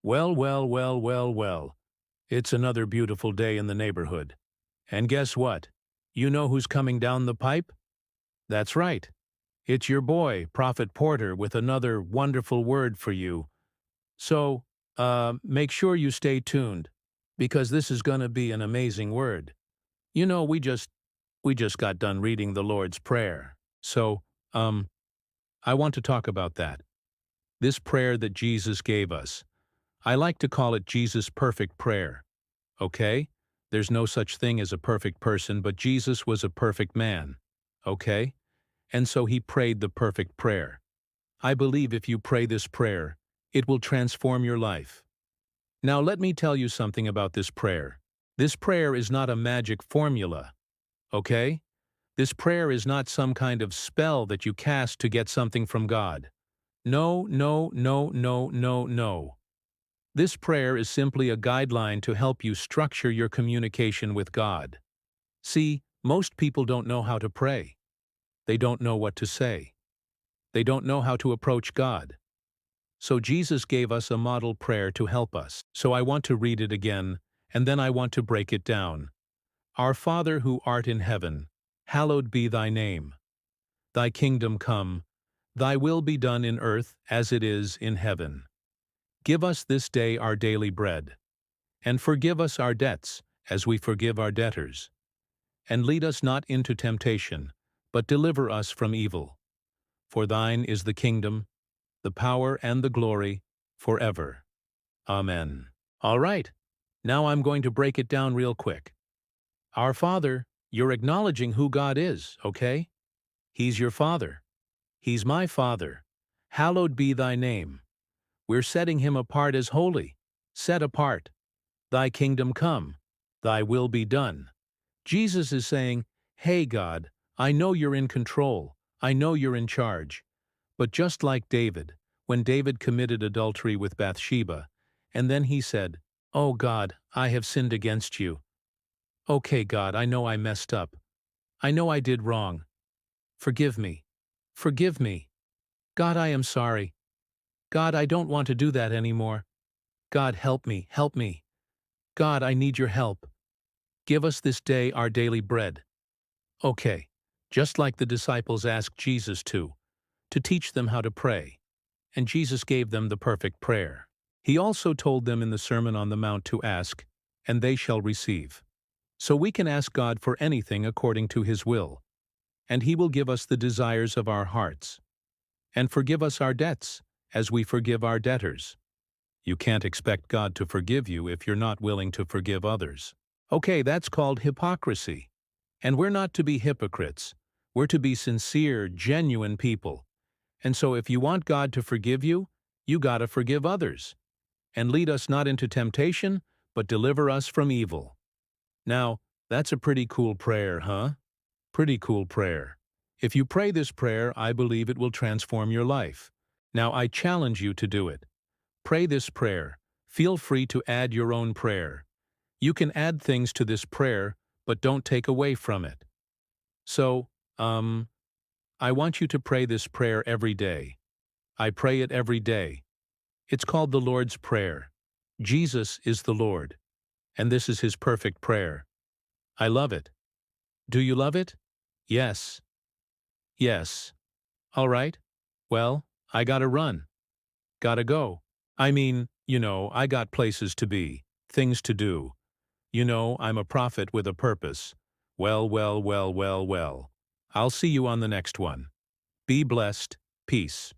Well, well, well, well, well. It's another beautiful day in the neighborhood. And guess what? You know who's coming down the pipe? That's right. It's your boy, Prophet Porter, with another wonderful word for you. So, make sure you stay tuned, because this is going to be an amazing word. You know, we just got done reading the Lord's Prayer. So, I want to talk about that. This prayer that Jesus gave us. I like to call it Jesus' perfect prayer. Okay? There's no such thing as a perfect person, but Jesus was a perfect man. Okay? And so he prayed the perfect prayer. I believe if you pray this prayer, it will transform your life. Now let me tell you something about this prayer. This prayer is not a magic formula. Okay? This prayer is not some kind of spell that you cast to get something from God. No, no, no, no, no, no. This prayer is simply a guideline to help you structure your communication with God. See, most people don't know how to pray. They don't know what to say. They don't know how to approach God. So Jesus gave us a model prayer to help us. So I want to read it again, and then I want to break it down. Our Father who art in heaven, hallowed be thy name. Thy kingdom come, thy will be done in earth as it is in heaven. Give us this day our daily bread. And forgive us our debts, as we forgive our debtors. And lead us not into temptation, but deliver us from evil. For thine is the kingdom, the power and the glory, forever. Amen. All right, now I'm going to break it down real quick. Our Father, you're acknowledging who God is, okay? He's your Father. He's my Father. Hallowed be thy name. We're setting him apart as holy, set apart. Thy kingdom come, thy will be done. Jesus is saying, hey God, I know you're in control, I know you're in charge. But just like David, when David committed adultery with Bathsheba, and then he said, oh God, I have sinned against you. Okay God, I know I messed up. I know I did wrong. Forgive me. Forgive me. God, I am sorry. God, I don't want to do that anymore. God, help me, help me. God, I need your help. Give us this day our daily bread. Okay, just like the disciples asked Jesus to teach them how to pray, and Jesus gave them the perfect prayer. He also told them in the Sermon on the Mount to ask, and they shall receive. So we can ask God for anything according to His will, and He will give us the desires of our hearts. And forgive us our debts, as we forgive our debtors. You can't expect God to forgive you if you're not willing to forgive others. Okay, that's called hypocrisy. And we're not to be hypocrites. We're to be sincere, genuine people. And so if you want God to forgive you, you gotta forgive others. And lead us not into temptation, but deliver us from evil. Now, that's a pretty cool prayer, huh? Pretty cool prayer. If you pray this prayer, I believe it will transform your life. Now, I challenge you to do it. Pray this prayer. Feel free to add your own prayer. You can add things to this prayer, but don't take away from it. So, I want you to pray this prayer every day. I pray it every day. It's called the Lord's Prayer. Jesus is the Lord, and this is His perfect prayer. I love it. Do you love it? Yes. Yes. All right. Well, I gotta run. Gotta go. I mean, I got places to be, things to do. I'm a prophet with a purpose. Well, well, well, well, well. I'll see you on the next one. Be blessed. Peace.